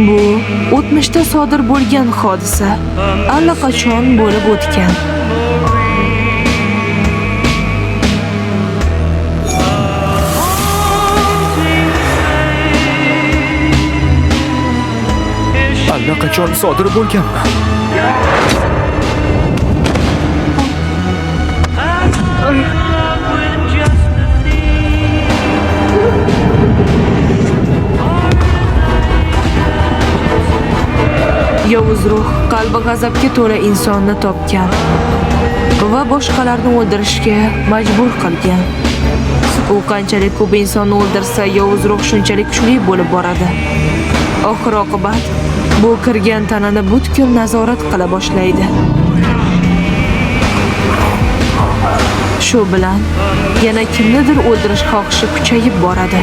Bu o'tmishda sodir bo'lgan hodisa allaqachon bo'lib o'tgan. Allaqachon sodir bo'lganmi? Yovuz ruh qalbi g'azabga to'la insonni topgan va boshqalarni o'ldirishga majbur qilgan. U qanchalik ko'p insonni o'ldirsa, yovuz ruh shunchalik kuchli bo'lib boradi. Oxir-oqibat bu kirgan tanani butkul nazorat qila boshlaydi. Shu bilan yana kimnidir o'ldirish xohishi kuchayib boradi.